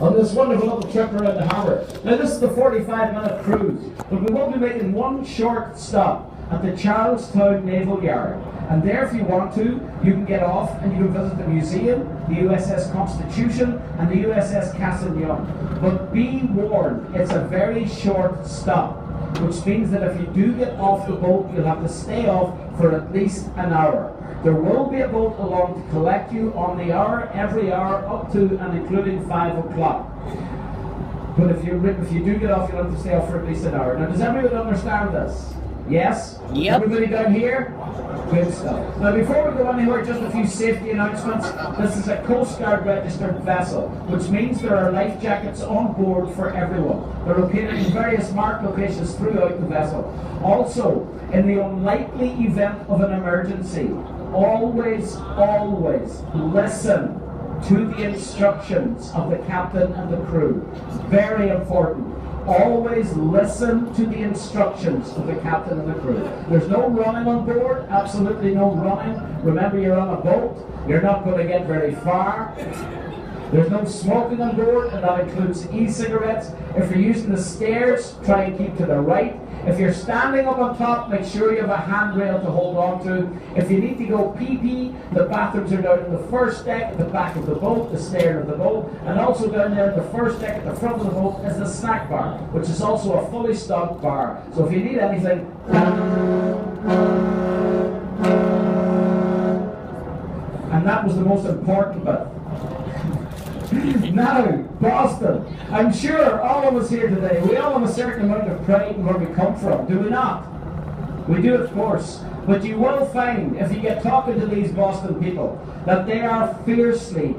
on this wonderful little trip around the harbour. Now this is the 45-minute cruise, but we will be making one short stop at the Charlestown Naval Yard. And there, if you want to, you can get off and you can visit the museum, the USS Constitution and the USS Castlejón. But be warned, it's a very short stop, which means that if you do get off the boat, you'll have to stay off for at least an hour. There will be a boat along to collect you on the hour, every hour, up to and including 5 o'clock. But if you do get off, you'll have to stay off for at least an hour. Now, does everyone understand this? Yes? Yep. Everybody down here? Good stuff. Now, before we go anywhere, just a few safety announcements. This is a Coast Guard registered vessel, which means there are life jackets on board for everyone. They're located in various marked locations throughout the vessel. Also, in the unlikely event of an emergency, always listen to the instructions of the captain and the crew. Very important. Always listen to the instructions of the captain and the crew. There's no running on board, absolutely no running. Remember, you're on a boat, you're not going to get very far. There's no smoking on board, and that includes e-cigarettes. If you're using the stairs, try and keep to the right. If you're standing up on top, make sure you have a handrail to hold on to. If you need to go pee-pee, the bathrooms are down in the first deck at the back of the boat, the stern of the boat, and also down there at the first deck at the front of the boat is the snack bar, which is also a fully stocked bar. So if you need anything, and that was the most important bit. Now, Boston. I'm sure all of us here today, we all have a certain amount of pride in where we come from, do we not? We do, of course. But you will find, if you get talking to these Boston people, that they are fiercely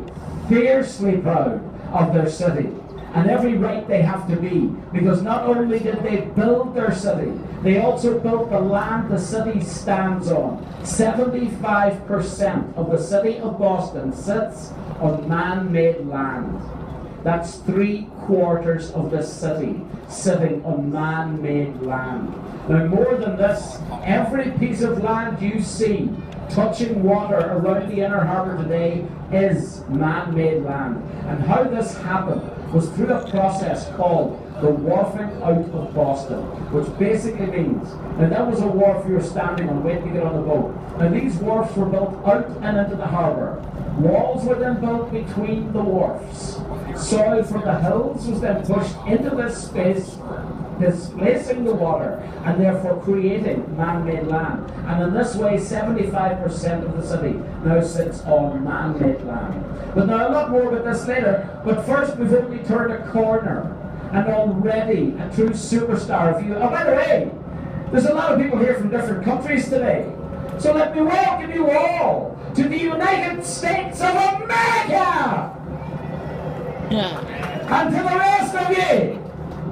proud of their city. And every right they have to be, because not only did they build their city, they also built the land the city stands on. 75% of the city of Boston sits on man-made land. That's 3/4 of the city sitting on man-made land. Now, more than this, every piece of land you see touching water around the inner harbour today is man-made land. And how this happened was through a process called the wharfing out of Boston, which basically means, now that was a wharf you were standing on waiting to get on the boat. Now these wharfs were built out and into the harbour. Walls were then built between the wharfs. Soil from the hills was then pushed into this space, displacing the water and therefore creating man-made land. And in this way, 75% of the city now sits on man-made land. But now a lot more about this later, but first we've only turned a corner, and already a true superstar. Oh, by the way, there's a lot of people here from different countries today. So let me welcome you all to the United States of America! And to the rest of you,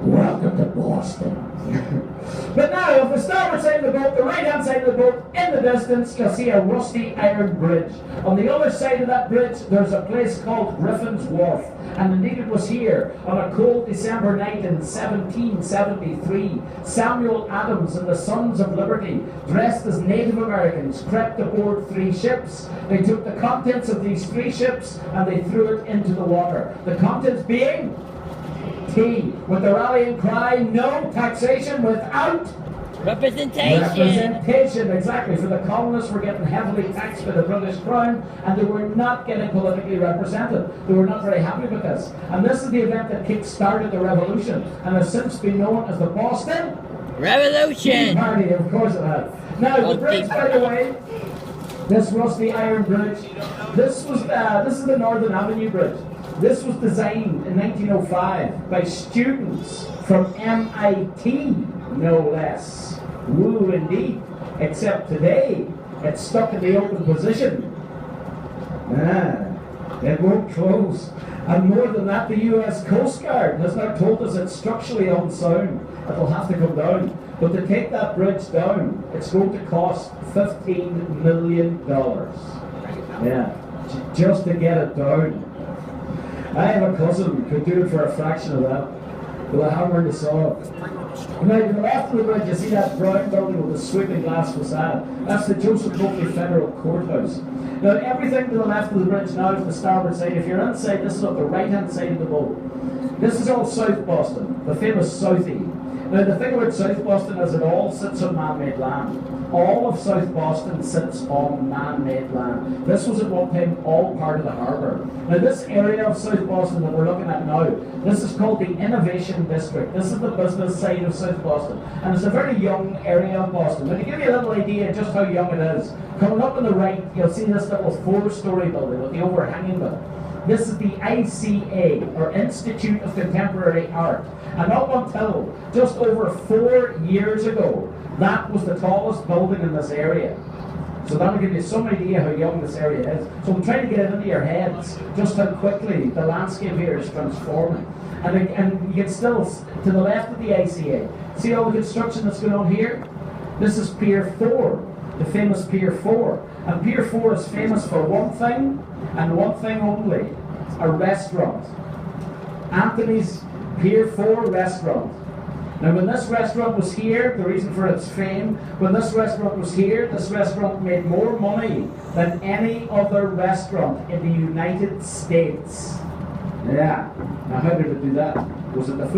welcome to Boston. But now, if the starboard side of the boat, the right-hand side of the boat, in the distance, you'll see a rusty iron bridge. On the other side of that bridge, there's a place called Griffin's Wharf. And indeed it was here, on a cold December night in 1773, Samuel Adams and the Sons of Liberty, dressed as Native Americans, crept aboard 3 ships. They took the contents of these 3 ships and they threw it into the water. The contents being tea, with the rallying cry, no taxation without representation. Representation, exactly. For the colonists were getting heavily taxed by the British Crown, and they were not getting politically represented. They were not very happy with this. And this is the event that kick-started the revolution, and has since been known as the Boston Revolution. Party. Of course it has. Now, the bridge, by the way, this rusty iron bridge, this is the Northern Avenue Bridge. This was designed in 1905 by students from MIT, no less. Woo, indeed. Except today, it's stuck in the open position. It won't close. And more than that, the US Coast Guard has now told us it's structurally unsound. It'll have to come down. But to take that bridge down, it's going to cost $15 million. Yeah, just to get it down. I have a cousin who could do it for a fraction of that. with a hammer and a saw. Now, to the left of the bridge, you see that brown building with the sweeping glass facade. That's the Joseph Copley Federal Courthouse. Now, everything to the left of the bridge now is the starboard side. If you're inside, this is on the right-hand side of the boat. This is all South Boston, the famous Southie. Now, the thing about South Boston is it all sits on man-made land. All of South Boston sits on man-made land. This was at one time all part of the harbour. Now, this area of South Boston that we're looking at now, this is called the Innovation District. This is the business side of South Boston. And it's a very young area of Boston. But to give you a little idea just how young it is, coming up on the right, you'll see this little 4-story building with the overhanging bit. This is the ICA, or Institute of Contemporary Art. And up until just over 4 years ago, that was the tallest building in this area. So that'll give you some idea how young this area is. So I'm trying to get it into your heads just how quickly the landscape here is transforming. And you can still, to the left of the ICA, see all the construction that's going on here? This is Pier 4, the famous Pier 4. And Pier 4 is famous for one thing, and one thing only, a restaurant. Anthony's Pier 4 restaurant. Now, when this restaurant was here, the reason for its fame, when this restaurant was here, this restaurant made more money than any other restaurant in the United States. Yeah. Now, how did it do that? Was it the food?